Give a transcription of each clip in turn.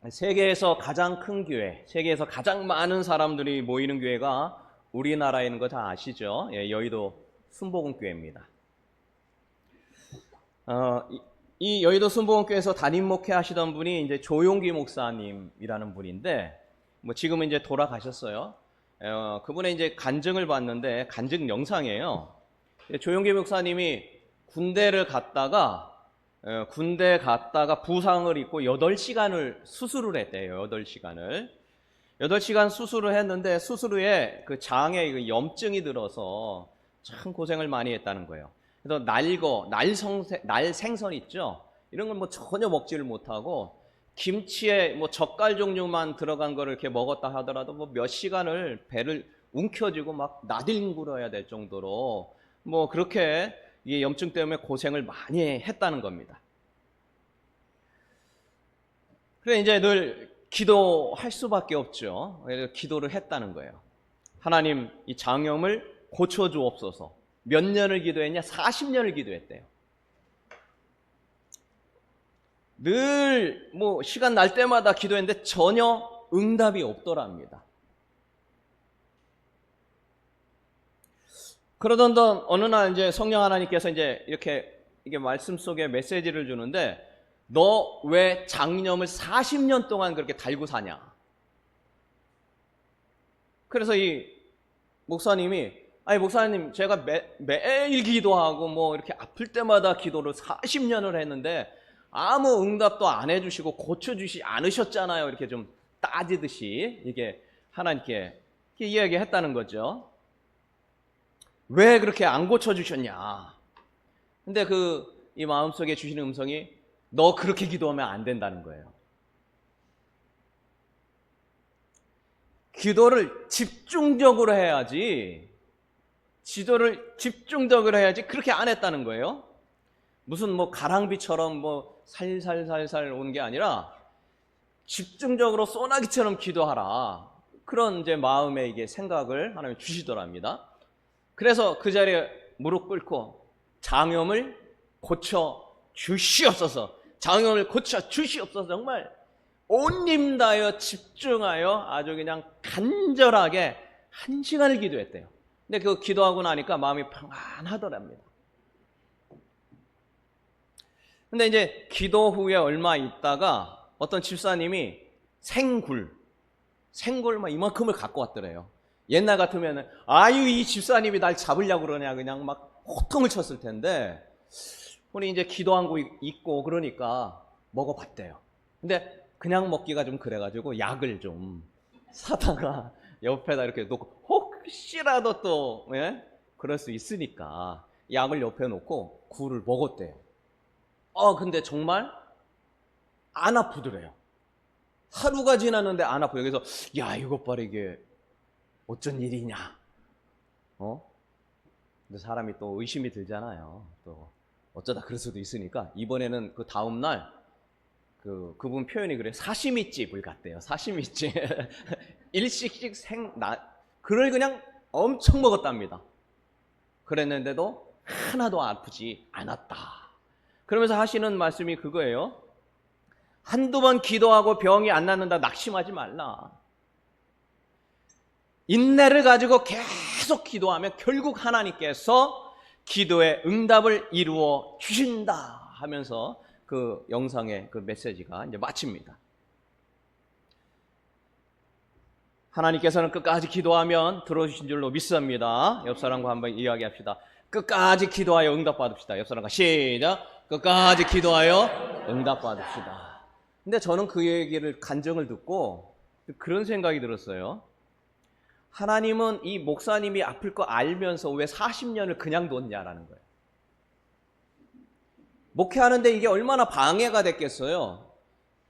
세계에서 가장 큰 교회, 세계에서 가장 많은 사람들이 모이는 교회가 우리나라에 있는 거 다 아시죠? 예, 여의도 순복음교회입니다. 이 여의도 순복음교회에서 담임 목회하시던 분이 이제 조용기 목사님이라는 분인데, 뭐 지금은 이제 돌아가셨어요. 그분의 이제 간증을 봤는데 간증 영상이에요. 조용기 목사님이 군대 갔다가 부상을 입고 8시간을 수술을 했대요. 8시간 수술을 했는데 수술 후에 그 장에 염증이 들어서 참 고생을 많이 했다는 거예요. 그래서 날 생선 있죠? 이런 걸 뭐 전혀 먹지를 못하고 김치에 뭐 젓갈 종류만 들어간 거를 이렇게 먹었다 하더라도 뭐 몇 시간을 배를 움켜쥐고 막 나뒹굴어야 될 정도로 뭐 그렇게 이 염증 때문에 고생을 많이 했다는 겁니다. 그래 이제 늘 기도할 수밖에 없죠. 그래서 기도를 했다는 거예요. 하나님, 이 장염을 고쳐주옵소서. 몇 년을 기도했냐? 40년을 기도했대요. 늘 뭐 시간 날 때마다 기도했는데 전혀 응답이 없더랍니다. 그러던 어느 날 이제 성령 하나님께서 이제 이게 말씀 속에 메시지를 주는데, 너 왜 장염을 40년 동안 그렇게 달고 사냐? 그래서 이 목사님이, 아니 목사님, 제가 매일 기도하고 뭐 이렇게 아플 때마다 기도를 40년을 했는데 아무 응답도 안 해주시고 고쳐주시지 않으셨잖아요. 이렇게 좀 따지듯이 이게 하나님께 이야기했다는 거죠. 왜 그렇게 안 고쳐주셨냐? 근데 이 마음속에 주시는 음성이, 너 그렇게 기도하면 안 된다는 거예요. 기도를 집중적으로 해야지, 그렇게 안 했다는 거예요. 무슨 뭐 가랑비처럼 뭐 살살살살 오는 게 아니라 집중적으로 소나기처럼 기도하라. 그런 이제 마음의 이게 생각을 하나님 주시더랍니다. 그래서 그 자리에 무릎 꿇고 장염을 고쳐 주시옵소서, 정말 온 힘 다하여 집중하여 아주 그냥 간절하게 1시간을 기도했대요. 근데 그 기도하고 나니까 마음이 평안하더랍니다. 근데 이제 기도 후에 얼마 있다가 어떤 집사님이 생굴 막 이만큼을 갖고 왔더래요. 옛날 같으면은 아유, 이 집사님이 날 잡으려고 그러냐, 그냥 막 호통을 쳤을 텐데, 우리 이제 기도한 거 있고 그러니까 먹어봤대요. 근데 그냥 먹기가 좀 그래가지고 약을 좀 사다가 옆에다 이렇게 놓고, 혹시라도 또 그럴 수 있으니까 약을 옆에 놓고 굴을 먹었대요. 근데 정말 안 아프더래요. 하루가 지났는데 안 아파요. 그래서 야, 이것 봐라, 이게 어쩐 일이냐. 근데 사람이 또 의심이 들잖아요. 또 어쩌다 그럴 수도 있으니까 이번에는 그 다음 날 그분 표현이 그래요. 사시미집을 갔대요. 사시미집. 일식씩 그걸 그냥 엄청 먹었답니다. 그랬는데도 하나도 아프지 않았다. 그러면서 하시는 말씀이 그거예요. 한두 번 기도하고 병이 안 낫는다 낙심하지 말라. 인내를 가지고 계속 기도하면 결국 하나님께서 기도의 응답을 이루어 주신다 하면서 그 영상의 그 메시지가 이제 마칩니다. 하나님께서는 끝까지 기도하면 들어주신 줄로 믿습니다. 옆 사람과 한번 이야기합시다. 끝까지 기도하여 응답받읍시다. 옆 사람과 시작. 끝까지 기도하여 응답받읍시다. 근데 저는 그 얘기를, 간증을 듣고 그런 생각이 들었어요. 하나님은 이 목사님이 아플 거 알면서 왜 40년을 그냥 뒀냐라는 거예요. 목회하는데 이게 얼마나 방해가 됐겠어요.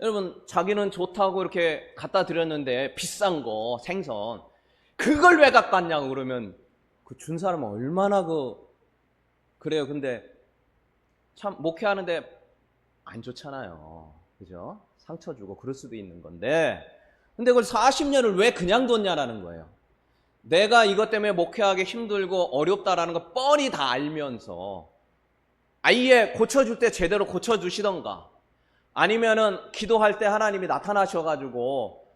여러분, 자기는 좋다고 이렇게 갖다 드렸는데 비싼 거, 생선, 그걸 왜 갖고 왔냐고 그러면 그 준 사람은 얼마나 그래요. 근데 참 목회하는데 안 좋잖아요. 그죠? 상처 주고 그럴 수도 있는 건데, 근데 그걸 40년을 왜 그냥 뒀냐라는 거예요. 내가 이것 때문에 목회하기 힘들고 어렵다라는 거 뻔히 다 알면서 아예 고쳐줄 때 제대로 고쳐주시던가, 아니면은 기도할 때 하나님이 나타나셔가지고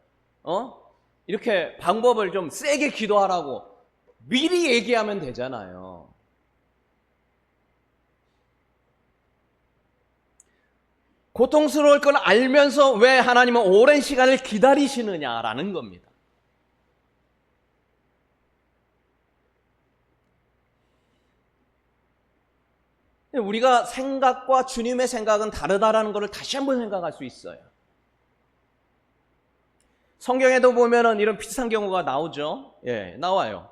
이렇게 방법을 좀 세게 기도하라고 미리 얘기하면 되잖아요. 고통스러울 걸 알면서 왜 하나님은 오랜 시간을 기다리시느냐라는 겁니다. 우리가 생각과 주님의 생각은 다르다라는 것을 다시 한번 생각할 수 있어요. 성경에도 보면은 이런 비슷한 경우가 나오죠. 예, 나와요.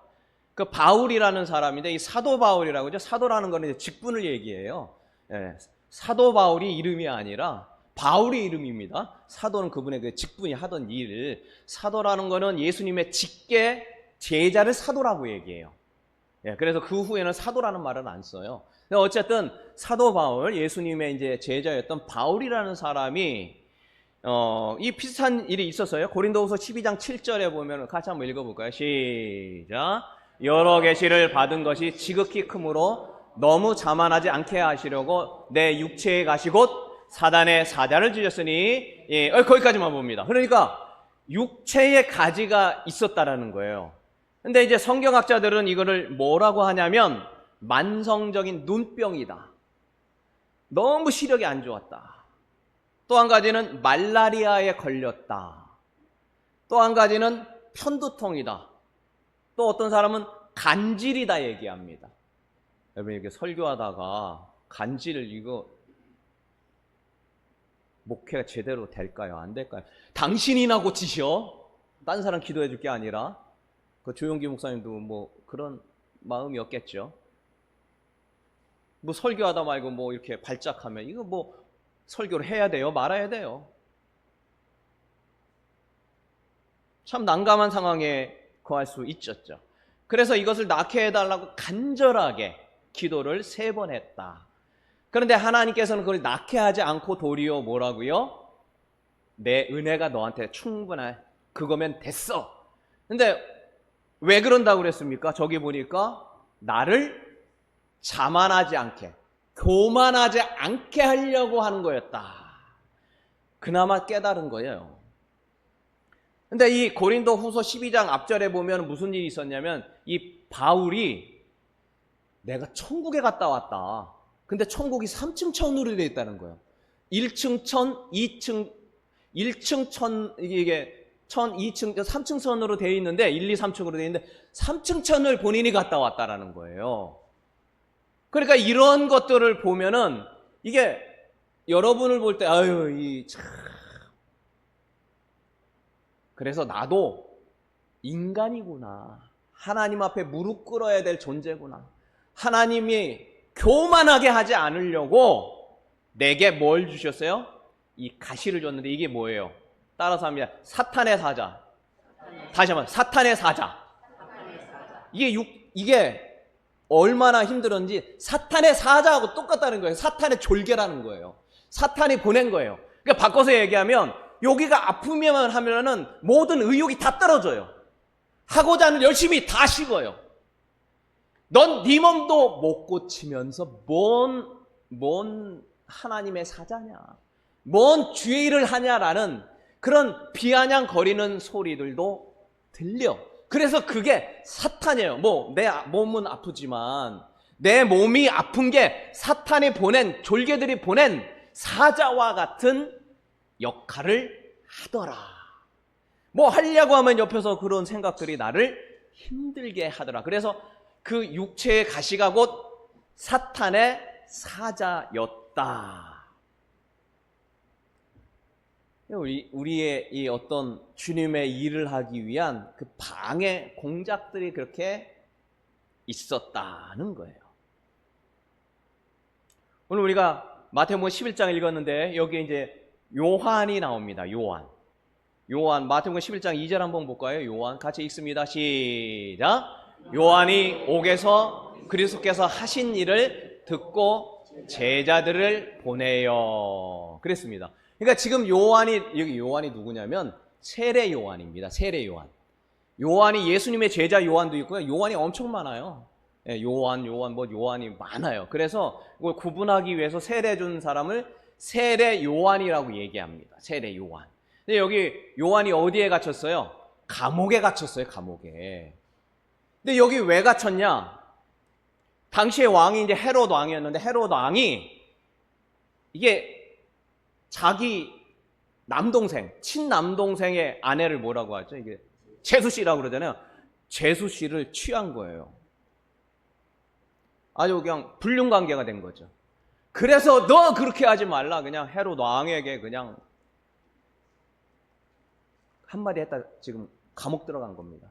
그 바울이라는 사람인데, 이 사도 바울이라고 하죠. 사도라는 거는 이제 직분을 얘기해요. 예, 사도 바울이 이름이 아니라 바울이 이름입니다. 사도는 그분의 그 직분이 하던 일. 사도라는 거는 예수님의 직계 제자를 사도라고 얘기해요. 예, 그래서 그 후에는 사도라는 말은 안 써요. 어쨌든 사도 바울, 예수님의 이제 제자였던 바울이라는 사람이 이 비슷한 일이 있었어요. 고린도후서 12장 7절에 보면 같이 한번 읽어볼까요? 시작. 여러 계시를 받은 것이 지극히 크므로 너무 자만하지 않게 하시려고 내 육체에 가시 곧 사단의 사자를 주셨으니, 예, 거기까지만 봅니다. 그러니까 육체의 가지가 있었다라는 거예요. 근데 이제 성경학자들은 이거를 뭐라고 하냐면 만성적인 눈병이다. 너무 시력이 안 좋았다. 또 한 가지는 말라리아에 걸렸다. 또 한 가지는 편두통이다. 또 어떤 사람은 간질이다 얘기합니다. 여러분, 이렇게 설교하다가 간질, 이거 목회가 제대로 될까요? 안 될까요? 당신이나 고치셔. 딴 사람 기도해 줄 게 아니라. 그 조용기 목사님도 뭐 그런 마음이었겠죠. 뭐 설교하다 말고 뭐 이렇게 발작하면 이거 뭐 설교를 해야 돼요? 말아야 돼요? 참 난감한 상황에 거할 수 있었죠. 그래서 이것을 낫게 해달라고 간절하게 기도를 3번 했다. 그런데 하나님께서는 그걸 낫게 하지 않고 도리어 뭐라고요? 내 은혜가 너한테 충분해. 그거면 됐어. 근데 왜 그런다고 그랬습니까? 저기 보니까 나를 자만하지 않게, 교만하지 않게 하려고 하는 거였다. 그나마 깨달은 거예요. 근데 이 고린도 후서 12장 앞절에 보면 무슨 일이 있었냐면, 이 바울이 내가 천국에 갔다 왔다. 근데 천국이 3층 천으로 되어 있다는 거예요. 1층 천, 2층, 1층 천, 이게 천, 2층, 3층 천으로 되어 있는데, 1, 2, 3층으로 되어 있는데 3층 천을 본인이 갔다 왔다라는 거예요. 그러니까 이런 것들을 보면은 이게 여러분을 볼 때 아유 이 참, 그래서 나도 인간이구나. 하나님 앞에 무릎 꿇어야 될 존재구나. 하나님이 교만하게 하지 않으려고 내게 뭘 주셨어요? 이 가시를 줬는데 이게 뭐예요? 따라서 합니다. 사탄의 사자. 다시 한번 사탄의 사자. 이게 얼마나 힘들었는지 사탄의 사자하고 똑같다는 거예요. 사탄의 졸개라는 거예요. 사탄이 보낸 거예요. 그러니까 바꿔서 얘기하면 여기가 아프면 하면은 모든 의욕이 다 떨어져요. 하고자 하는 열심히 다 식어요. 넌 네 몸도 못 고치면서 뭔 하나님의 사자냐, 뭔 주의 일을 하냐라는 그런 비아냥거리는 소리들도 들려. 그래서 그게 사탄이에요. 뭐 내 몸은 아프지만 내 몸이 아픈 게 사탄이 보낸, 졸개들이 보낸 사자와 같은 역할을 하더라. 뭐 하려고 하면 옆에서 그런 생각들이 나를 힘들게 하더라. 그래서 그 육체의 가시가 곧 사탄의 사자였다. 우리의 이 어떤 주님의 일을 하기 위한 그 방해 공작들이 그렇게 있었다는 거예요. 오늘 우리가 마태복음 11장 읽었는데 여기에 이제 요한이 나옵니다. 요한 마태복음 11장 2절 한번 볼까요? 요한 같이 읽습니다. 시작. 요한이 옥에서 그리스도께서 하신 일을 듣고 제자들을 보내요. 그랬습니다. 그러니까 지금 여기 요한이 누구냐면 세례 요한입니다. 세례 요한. 요한이 예수님의 제자 요한도 있고요. 요한이 엄청 많아요. 요한이 많아요. 그래서 이걸 구분하기 위해서 세례 준 사람을 세례 요한이라고 얘기합니다. 세례 요한. 근데 여기 요한이 어디에 갇혔어요? 감옥에 갇혔어요. 감옥에. 근데 여기 왜 갇혔냐? 당시의 왕이 이제 헤롯 왕이었는데 헤롯 왕이 이게 자기 남동생, 친남동생의 아내를 뭐라고 하죠? 이게 제수씨라고 그러잖아요. 제수씨를 취한 거예요. 아주 그냥 불륜관계가 된 거죠. 그래서 너 그렇게 하지 말라. 그냥 헤롯 왕에게 그냥 한마디 했다 지금 감옥 들어간 겁니다.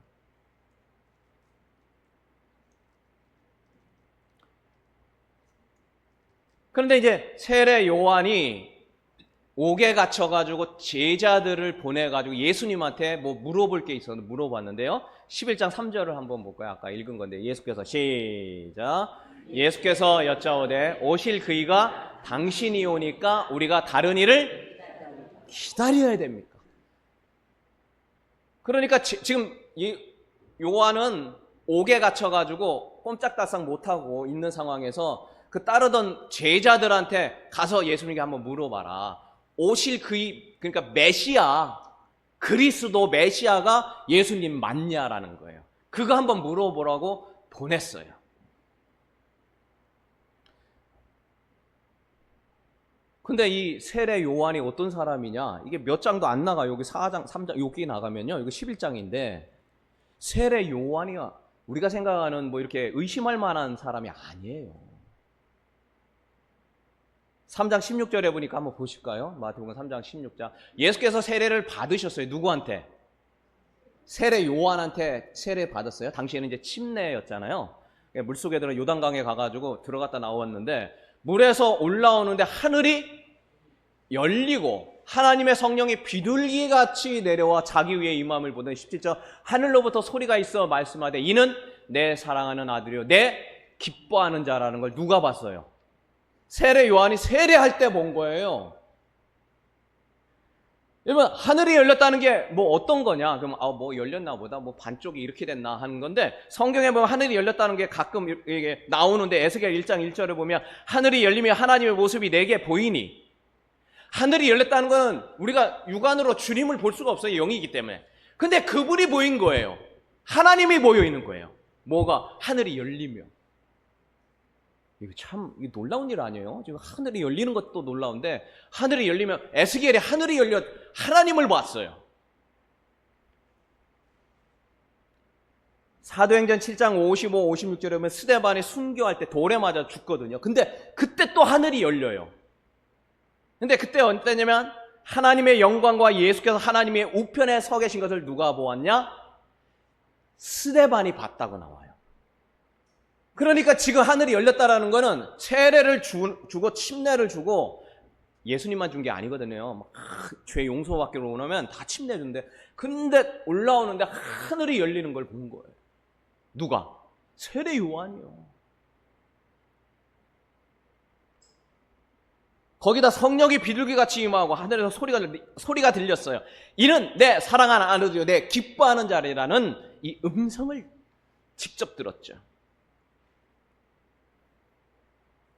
그런데 이제 세례 요한이 옥에 갇혀가지고 제자들을 보내가지고 예수님한테 뭐 물어볼 게 있어서 물어봤는데요. 11장 3절을 한번 볼까요? 아까 읽은 건데 예수께서 시작. 예수께서 여짜오되 오실 그이가 당신이 오니까 우리가 다른 이를 기다려야 됩니까? 그러니까 지금 이 요한은 옥에 갇혀가지고 꼼짝달싹 못하고 있는 상황에서 그 따르던 제자들한테 가서 예수님께 한번 물어봐라. 오실 그이, 그러니까 메시아, 그리스도 메시아가 예수님 맞냐라는 거예요. 그거 한번 물어보라고 보냈어요. 근데 이 세례 요한이 어떤 사람이냐? 이게 몇 장도 안 나가. 여기 4장, 3장, 여기 나가면요. 이거 11장인데 세례 요한이 우리가 생각하는 뭐 이렇게 의심할 만한 사람이 아니에요. 3장 16절에 보니까 한번 보실까요? 마태복음 3장 16절. 예수께서 세례를 받으셨어요. 누구한테? 세례 요한한테 세례 받았어요. 당시에는 이제 침례였잖아요. 물속에 들어 요단강에 가가지고 들어갔다 나왔는데 물에서 올라오는데 하늘이 열리고 하나님의 성령이 비둘기같이 내려와 자기 위에 임함을 보던 17절. 하늘로부터 소리가 있어 말씀하되 이는 내 사랑하는 아들이요 내 기뻐하는 자라는 걸 누가 봤어요? 세례 요한이 세례할 때 본 거예요. 여러분, 하늘이 열렸다는 게 뭐 어떤 거냐? 그럼 뭐 열렸나 보다, 뭐 반쪽이 이렇게 됐나 하는 건데 성경에 보면 하늘이 열렸다는 게 가끔 이게 나오는데 에스겔 1장 1절에 보면 하늘이 열리며 하나님의 모습이 내게 보이니, 하늘이 열렸다는 건 우리가 육안으로 주님을 볼 수가 없어요. 영이기 때문에. 근데 그분이 보인 거예요. 하나님이 보여 있는 거예요. 뭐가? 하늘이 열리며. 이거 참 놀라운 일 아니에요? 지금 하늘이 열리는 것도 놀라운데 하늘이 열리면 에스겔이 하늘이 열려 하나님을 봤어요. 사도행전 7장 55, 56절에 보면 스데반이 순교할 때 돌에 맞아 죽거든요. 근데 그때 또 하늘이 열려요. 근데 그때 어땠냐면 하나님의 영광과 예수께서 하나님의 우편에 서 계신 것을 누가 보았냐? 스데반이 봤다고 나와요. 그러니까 지금 하늘이 열렸다라는 거는 세례를 주고 침례를 주고 예수님만 준 게 아니거든요. 막 죄 용서받기로 오면 다 침례 준대. 근데 올라오는데 하늘이 열리는 걸 본 거예요. 누가? 세례 요한이요. 거기다 성령이 비둘기같이 임하고 하늘에서 소리가 들렸어요. 이는 내 사랑하는 아들이요 내 기뻐하는 자리라는 이 음성을 직접 들었죠.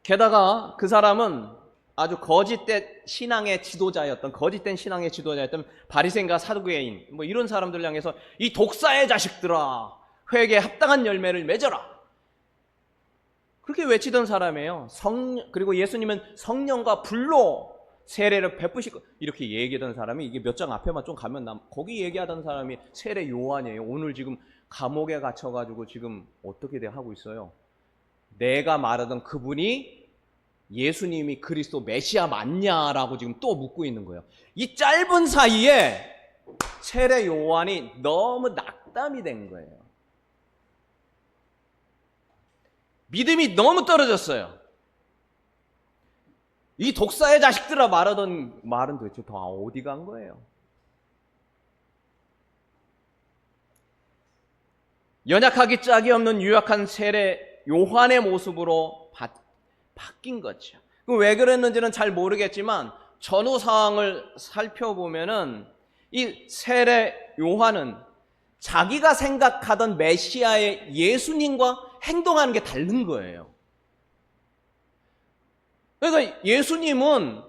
게다가 그 사람은 아주 거짓된 신앙의 지도자였던 바리새인과 사두개인 뭐 이런 사람들 향해서 이 독사의 자식들아 회개에 합당한 열매를 맺어라 그렇게 외치던 사람이에요. 그리고 예수님은 성령과 불로 세례를 베푸실 것 이렇게 얘기하던 사람이 이게 몇 장 앞에만 좀 가면 거기 얘기하던 사람이 세례 요한이에요. 오늘 지금 감옥에 갇혀가지고 지금 어떻게 하고 있어요? 내가 말하던 그분이 예수님이 그리스도 메시아 맞냐라고 지금 또 묻고 있는 거예요. 이 짧은 사이에 세례 요한이 너무 낙담이 된 거예요. 믿음이 너무 떨어졌어요. 이 독사의 자식들아 말하던 말은 도대체 다 어디 간 거예요? 연약하기 짝이 없는 유약한 세례 요한의 모습으로 바뀐 거죠. 왜 그랬는지는 잘 모르겠지만 전후 상황을 살펴보면은 이 세례 요한은 자기가 생각하던 메시아의 예수님과 행동하는 게 다른 거예요. 그러니까 예수님은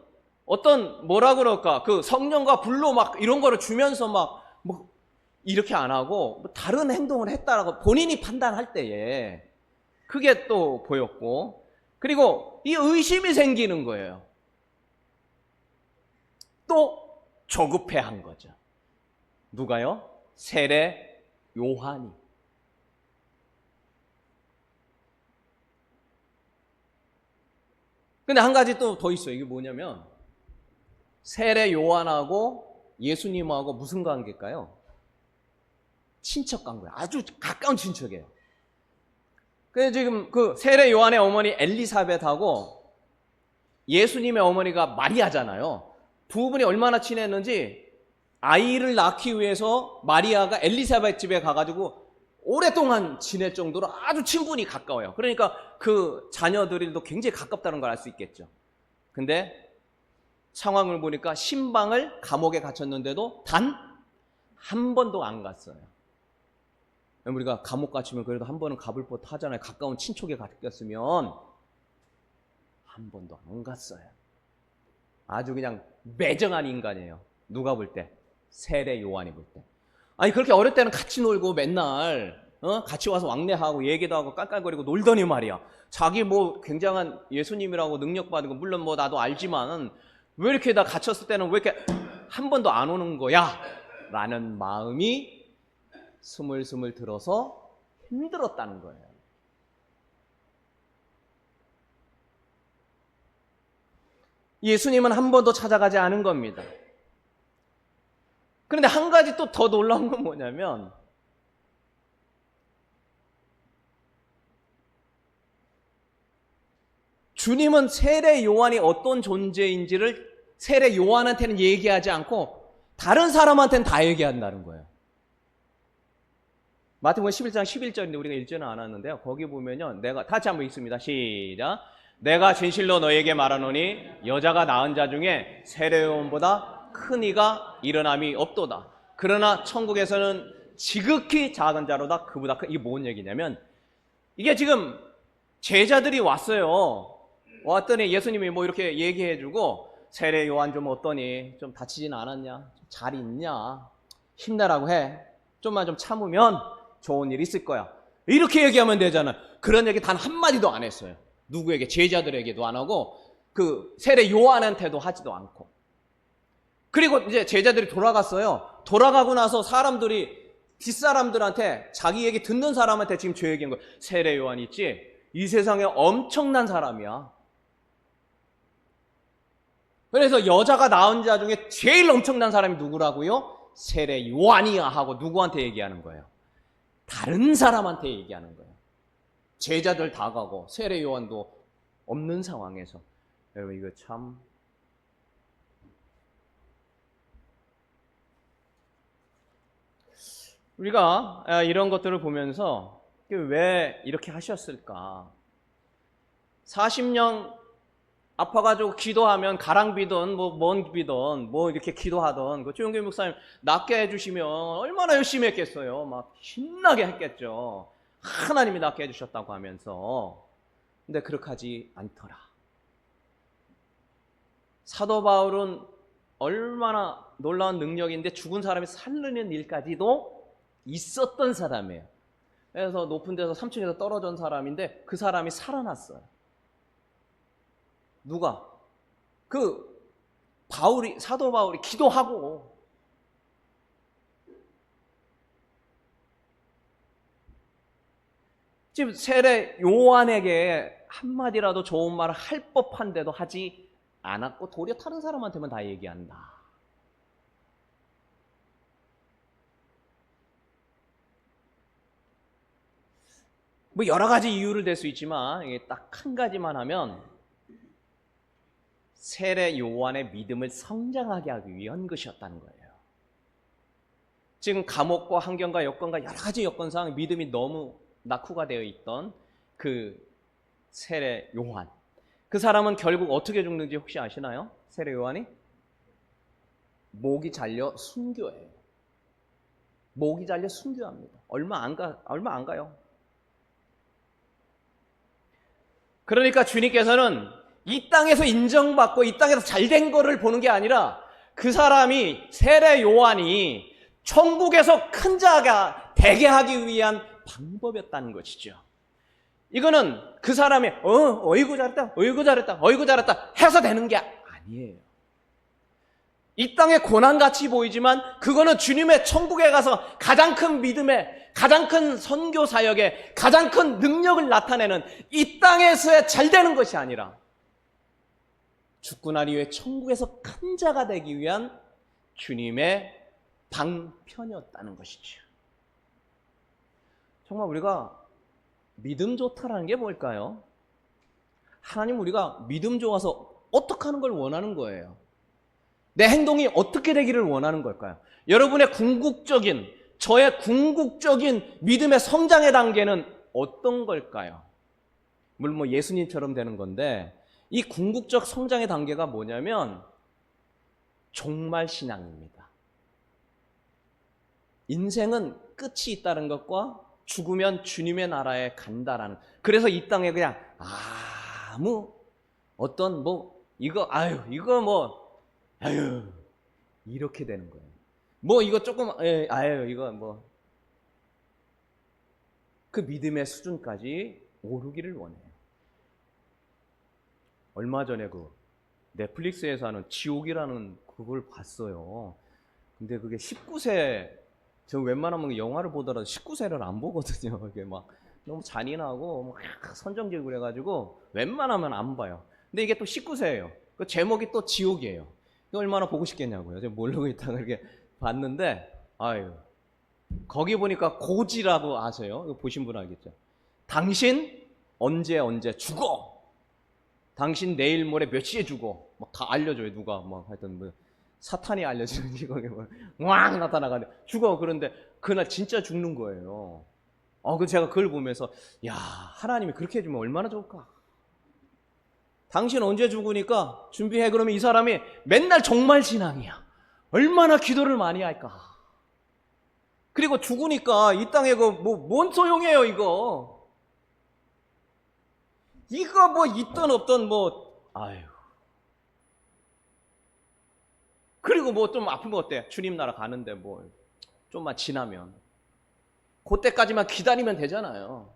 어떤 뭐라 그럴까 그 성령과 불로 막 이런 거를 주면서 막 뭐 이렇게 안 하고 뭐 다른 행동을 했다라고 본인이 판단할 때에 그게 또 보였고, 그리고 이 의심이 생기는 거예요. 또 조급해한 거죠. 누가요? 세례 요한이. 근데 한 가지 또 더 있어요. 이게 뭐냐면 세례 요한하고 예수님하고 무슨 관계일까요? 친척 관계예요. 아주 가까운 친척이에요. 근데 지금 그 세례 요한의 어머니 엘리사벳하고 예수님의 어머니가 마리아잖아요. 부부분이 얼마나 친했는지 아이를 낳기 위해서 마리아가 엘리사벳 집에 가가지고 오랫동안 지낼 정도로 아주 친분이 가까워요. 그러니까 그 자녀들도 굉장히 가깝다는 걸 알 수 있겠죠. 근데 상황을 보니까 신방을 감옥에 갇혔는데도 단 한 번도 안 갔어요. 우리가 감옥 갇히면 그래도 한 번은 가볼 법 하잖아요. 가까운 친척에 갇혔으면. 한 번도 안 갔어요. 아주 그냥 매정한 인간이에요. 누가 볼 때? 세례 요한이 볼 때. 아니 그렇게 어릴 때는 같이 놀고 맨날 같이 와서 왕래하고 얘기도 하고 깔깔거리고 놀더니 말이야. 자기 뭐 굉장한 예수님이라고 능력받은 거 물론 뭐 나도 알지만 왜 이렇게 다 갇혔을 때는 왜 이렇게 한 번도 안 오는 거야? 라는 마음이 스물스물 들어서 힘들었다는 거예요. 예수님은 한 번도 찾아가지 않은 겁니다. 그런데 한 가지 또 더 놀라운 건 뭐냐면 주님은 세례 요한이 어떤 존재인지를 세례 요한한테는 얘기하지 않고 다른 사람한테는 다 얘기한다는 거예요. 마태복음 11장 11절인데 우리가 읽지는 않았는데요. 거기 보면요. 내가 다시 한번 읽습니다. 시작. 내가 진실로 너에게 말하노니 여자가 낳은 자 중에 세례 요한보다 큰 이가 일어남이 없도다. 그러나 천국에서는 지극히 작은 자로다 그보다 큰. 이게 뭔 얘기냐면 이게 지금 제자들이 왔어요. 왔더니 예수님이 뭐 이렇게 얘기해주고 세례 요한 좀 어떠니? 좀 다치진 않았냐? 잘 있냐? 힘내라고 해. 좀만 좀 참으면 좋은 일 있을 거야. 이렇게 얘기하면 되잖아. 그런 얘기 단 한마디도 안 했어요. 누구에게? 제자들에게도 안 하고 그 세례 요한한테도 하지도 않고. 그리고 이제 제자들이 돌아갔어요. 돌아가고 나서 사람들이 뒷사람들한테 자기 얘기 듣는 사람한테 지금 저 얘기한 거예요. 세례 요한 있지? 이 세상에 엄청난 사람이야. 그래서 여자가 낳은 자 중에 제일 엄청난 사람이 누구라고요? 세례 요한이야 하고 누구한테 얘기하는 거예요? 다른 사람한테 얘기하는 거예요. 제자들 다 가고 세례 요한도 없는 상황에서. 여러분 이거 참 우리가 이런 것들을 보면서 왜 이렇게 하셨을까? 40년 아파가지고 기도하면 가랑비든 뭐 먼 비든 뭐 이렇게 기도하던 그 조용길 목사님 낫게 해주시면 얼마나 열심히 했겠어요. 막 신나게 했겠죠. 하나님이 낫게 해주셨다고 하면서. 근데 그렇게 하지 않더라. 사도 바울은 얼마나 놀라운 능력인데 죽은 사람이 살리는 일까지도 있었던 사람이에요. 그래서 높은 데서 3층에서 떨어진 사람인데 그 사람이 살아났어요. 누가? 그 바울이, 사도 바울이 기도하고. 지금 세례 요한에게 한마디라도 좋은 말을 할 법한데도 하지 않았고 도리어 다른 사람한테만 다 얘기한다. 뭐 여러 가지 이유를 댈 수 있지만 이게 딱 한 가지만 하면 세례 요한의 믿음을 성장하게 하기 위한 것이었다는 거예요. 지금 감옥과 환경과 여건과 여러 가지 여건상 믿음이 너무 낙후가 되어 있던 그 세례 요한. 그 사람은 결국 어떻게 죽는지 혹시 아시나요? 세례 요한이? 목이 잘려 순교해요. 목이 잘려 순교합니다. 얼마 안 가요. 그러니까 주님께서는 이 땅에서 인정받고 이 땅에서 잘된 거를 보는 게 아니라 그 사람이 세례 요한이 천국에서 큰 자가 되게 하기 위한 방법이었다는 것이죠. 이거는 그 사람이 어이구 잘했다, 어이구 잘했다, 어이구 잘했다 해서 되는 게 아니에요. 이 땅에 고난같이 보이지만 그거는 주님의 천국에 가서 가장 큰 믿음의, 가장 큰 선교 사역의 가장 큰 능력을 나타내는 이 땅에서의 잘 되는 것이 아니라 죽고 난 이후에 천국에서 큰 자가 되기 위한 주님의 방편이었다는 것이죠. 정말 우리가 믿음 좋다라는 게 뭘까요? 하나님 우리가 믿음 좋아서 어떻게 하는 걸 원하는 거예요. 내 행동이 어떻게 되기를 원하는 걸까요? 여러분의 궁극적인, 저의 궁극적인 믿음의 성장의 단계는 어떤 걸까요? 물론 뭐 예수님처럼 되는 건데 이 궁극적 성장의 단계가 뭐냐면 종말 신앙입니다. 인생은 끝이 있다는 것과 죽으면 주님의 나라에 간다라는, 그래서 이 땅에 그냥 아무 어떤 이거 이렇게 되는 거예요. 이거 조금 이거 그 믿음의 수준까지 오르기를 원해요. 얼마 전에 그 넷플릭스에서 하는 지옥이라는 그걸 봤어요. 근데 그게 19세, 저 웬만하면 영화를 보더라도 19세를 안 보거든요. 이게 막 너무 잔인하고 선정적이고 그래가지고 웬만하면 안 봐요. 근데 이게 또 19세예요. 그 제목이 또 지옥이에요. 이거 얼마나 보고 싶겠냐고요. 제가 모르고 있다가 이렇게 봤는데, 거기 보니까 고지라고 아세요? 이거 보신 분 알겠죠? 당신 언제 죽어. 당신 내일 모레 몇 시에 죽어. 막 다 알려줘요. 누가 하여튼 사탄이 알려주는 이거게 왕 나타나가지고 죽어. 그런데 그날 진짜 죽는 거예요. 그 제가 그걸 보면서 야, 하나님이 그렇게 해주면 얼마나 좋을까. 당신 언제 죽으니까 준비해. 그러면 이 사람이 맨날 종말 신앙이야. 얼마나 기도를 많이 할까. 그리고 죽으니까 이 땅에 뭔 소용이에요 이거. 이거 있던 없던 그리고 좀 아프면 어때? 주님 나라 가는데 좀만 지나면 그때까지만 기다리면 되잖아요.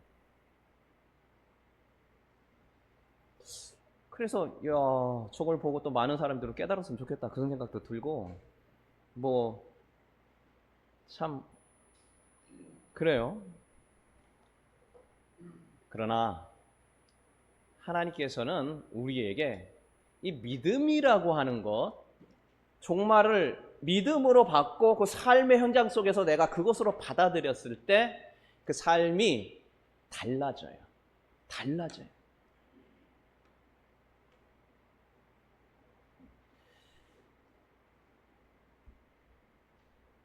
그래서 저걸 보고 또 많은 사람들은 깨달았으면 좋겠다 그런 생각도 들고 참 그래요. 그러나 하나님께서는 우리에게 이 믿음이라고 하는 것, 종말을 믿음으로 받고 그 삶의 현장 속에서 내가 그것으로 받아들였을 때 그 삶이 달라져요.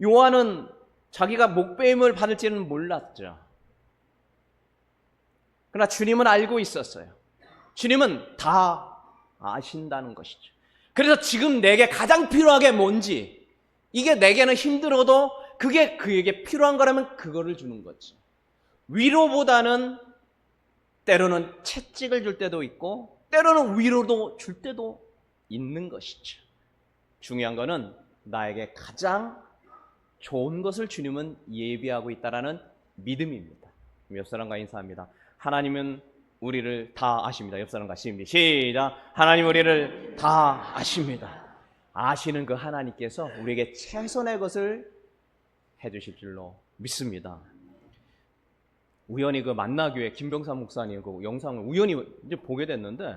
요한은 자기가 목배임을 받을지는 몰랐죠. 그러나 주님은 알고 있었어요. 주님은 다 아신다는 것이죠. 그래서 지금 내게 가장 필요한 게 뭔지, 이게 내게는 힘들어도 그게 그에게 필요한 거라면 그거를 주는 거지. 위로보다는 때로는 채찍을 줄 때도 있고 때로는 위로도 줄 때도 있는 것이죠. 중요한 거는 나에게 가장 좋은 것을 주님은 예비하고 있다는 믿음입니다. 옆 사람과 인사합니다. 하나님은 우리를 다 아십니다. 옆 사람과 시작. 하나님 우리를 다 아십니다. 아시는 그 하나님께서 우리에게 최선의 것을 해주실 줄로 믿습니다. 우연히 그 만나교회 김병삼 목사님 그 영상을 우연히 이제 보게 됐는데,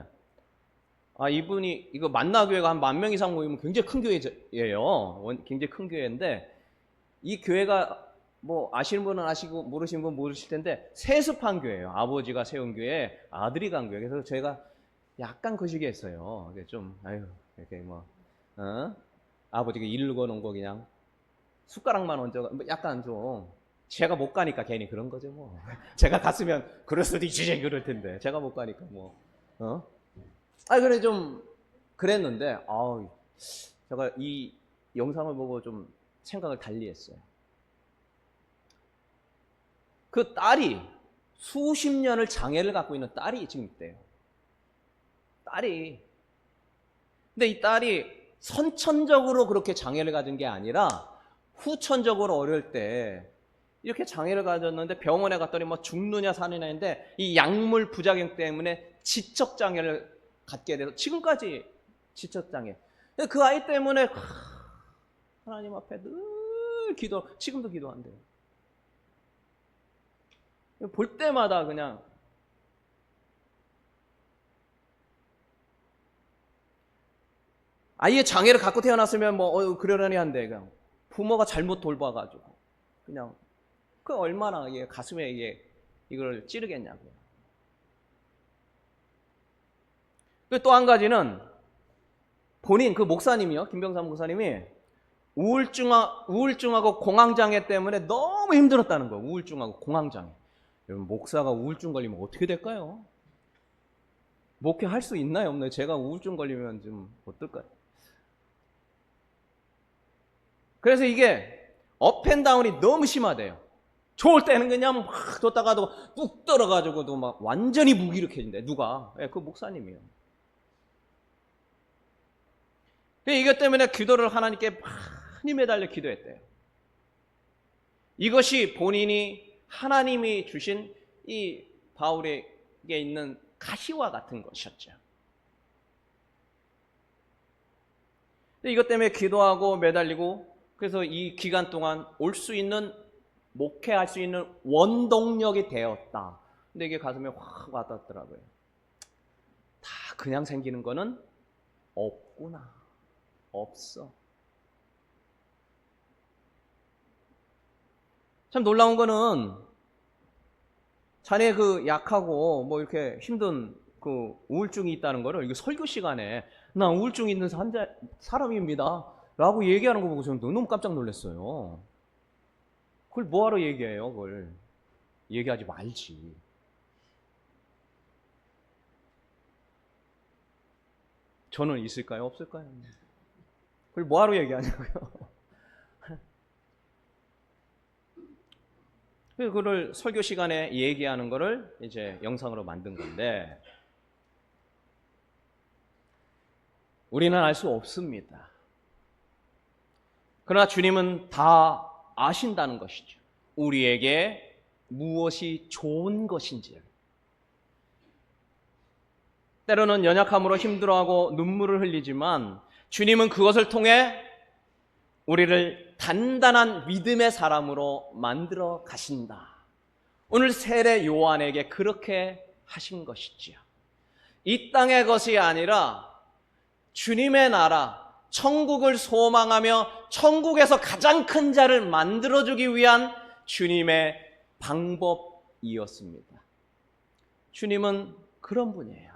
이분이 이거 만나교회가 한 10,000명 이상 모이면 굉장히 큰 교회예요. 굉장히 큰 교회인데 이 교회가 아시는 분은 아시고 모르시는 분은 모르실 텐데 세습한 교회예요. 아버지가 세운 교회에 아들이 간 교회. 그래서 제가 약간 거시기했어요. 좀 이렇게 아버지가 일르고 놓은 거 그냥 숟가락만 얹어 약간 좀 제가 못 가니까 괜히 그런 거죠 제가 갔으면 그럴 수도 있지 그럴 텐데 제가 못 가니까 그래 좀 그랬는데 제가 이 영상을 보고 좀 생각을 달리 했어요. 그 딸이 수십 년을 장애를 갖고 있는 딸이 지금 있대요. 딸이. 근데 이 딸이 선천적으로 그렇게 장애를 가진 게 아니라 후천적으로 어릴 때 이렇게 장애를 가졌는데 병원에 갔더니 뭐 죽느냐 사느냐 했는데 이 약물 부작용 때문에 지적 장애를 갖게 돼서 지금까지 지적 장애. 그 아이 때문에 하나님 앞에 늘 지금도 기도한대요. 볼 때마다 그냥 아이의 장애를 갖고 태어났으면 뭐 그러려니 한데 그냥 부모가 잘못 돌봐가지고 그냥 그 얼마나 이게 가슴에 이걸 찌르겠냐고요. 또 한 가지는 본인 그 목사님이요, 김병삼 목사님이 우울증하고 공황장애 때문에 너무 힘들었다는 거예요. 우울증하고 공황장애. 여러분, 목사가 우울증 걸리면 어떻게 될까요? 목회할 수 있나요, 없나요? 제가 우울증 걸리면 좀 어떨까요? 그래서 이게 업앤다운이 너무 심하대요. 좋을 때는 그냥 막 뒀다가도 뚝 떨어가지고도 막 완전히 무기력해진대. 누가? 그 목사님이요. 이것 때문에 기도를 하나님께 많이 매달려 기도했대요. 이것이 본인이 하나님이 주신 이 바울에게 있는 가시와 같은 것이었죠. 이것 때문에 기도하고 매달리고 그래서 이 기간 동안 올 수 있는 목회할 수 있는 원동력이 되었다. 근데 이게 가슴에 확 와닿더라고요. 다 그냥 생기는 거는 없구나. 없어. 참 놀라운 거는 자네 그 약하고 뭐 이렇게 힘든 그 우울증이 있다는 거를 이거 설교 시간에 나 우울증 있는 사람입니다 라고 얘기하는 거 보고 저는 너무 깜짝 놀랐어요. 그걸 뭐하러 얘기해요? 그걸 얘기하지 말지. 저는 있을까요? 없을까요? 그걸 뭐하러 얘기하냐고요. 그걸 설교 시간에 얘기하는 거를 이제 영상으로 만든 건데 우리는 알 수 없습니다. 그러나 주님은 다 아신다는 것이죠. 우리에게 무엇이 좋은 것인지를. 때로는 연약함으로 힘들어하고 눈물을 흘리지만 주님은 그것을 통해 우리를 단단한 믿음의 사람으로 만들어 가신다. 오늘 세례 요한에게 그렇게 하신 것이지요. 이 땅의 것이 아니라 주님의 나라, 천국을 소망하며 천국에서 가장 큰 자를 만들어주기 위한 주님의 방법이었습니다. 주님은 그런 분이에요.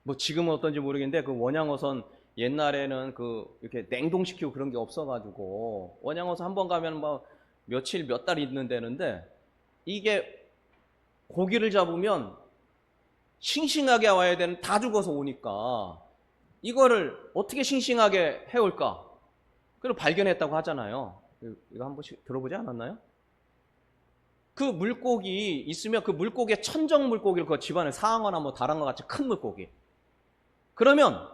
뭐 지금은 어떤지 모르겠는데 그 원양어선 옛날에는 그 이렇게 냉동시키고 그런 게 없어가지고 원양어선 한번 가면 뭐 며칠 몇 달 있는다는데 이게 고기를 잡으면 싱싱하게 와야 되는 다 죽어서 오니까 이거를 어떻게 싱싱하게 해올까? 그걸 발견했다고 하잖아요. 이거 한 번씩 들어보지 않았나요? 그 물고기 있으면 그 물고기의 천적 물고기를 그 집안에 상어나 뭐 다랑어 같이 큰 물고기. 그러면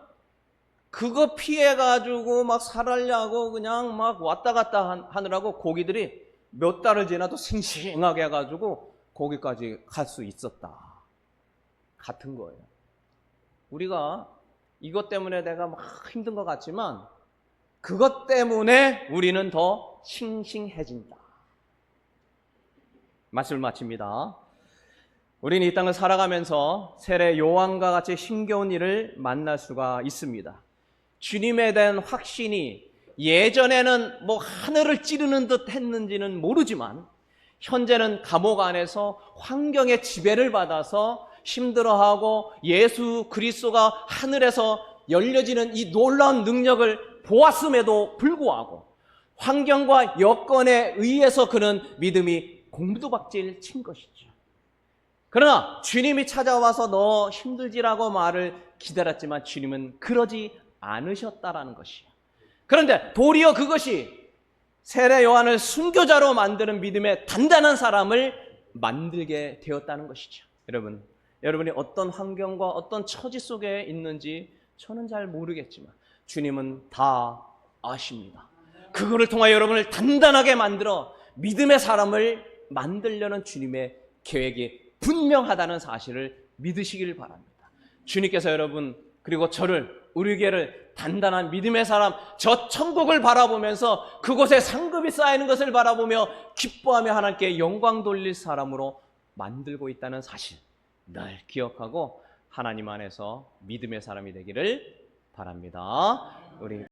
그거 피해가지고 막 살하려고 그냥 막 왔다 갔다 하느라고 고기들이 몇 달을 지나도 싱싱하게 해가지고 거기까지 갈 수 있었다. 같은 거예요. 우리가 이것 때문에 내가 막 힘든 것 같지만 그것 때문에 우리는 더 싱싱해진다. 말씀을 마칩니다. 우리는 이 땅을 살아가면서 세례 요한과 같이 힘겨운 일을 만날 수가 있습니다. 주님에 대한 확신이 예전에는 뭐 하늘을 찌르는 듯 했는지는 모르지만 현재는 감옥 안에서 환경의 지배를 받아서 힘들어하고 예수 그리스도가 하늘에서 열려지는 이 놀라운 능력을 보았음에도 불구하고 환경과 여건에 의해서 그는 믿음이 공두박질 친 것이죠. 그러나 주님이 찾아와서 너 힘들지라고 말을 기다렸지만 주님은 그러지 않으셨다라는 것이에요. 그런데 도리어 그것이 세례 요한을 순교자로 만드는 믿음의 단단한 사람을 만들게 되었다는 것이죠. 여러분, 여러분이 어떤 환경과 어떤 처지 속에 있는지 저는 잘 모르겠지만 주님은 다 아십니다. 그거를 통하여 여러분을 단단하게 만들어 믿음의 사람을 만들려는 주님의 계획이 분명하다는 사실을 믿으시길 바랍니다. 주님께서 여러분 그리고 저를, 우리 교회를 단단한 믿음의 사람, 저 천국을 바라보면서 그곳에 상급이 쌓이는 것을 바라보며 기뻐하며 하나님께 영광 돌릴 사람으로 만들고 있다는 사실 늘 기억하고 하나님 안에서 믿음의 사람이 되기를 바랍니다. 우리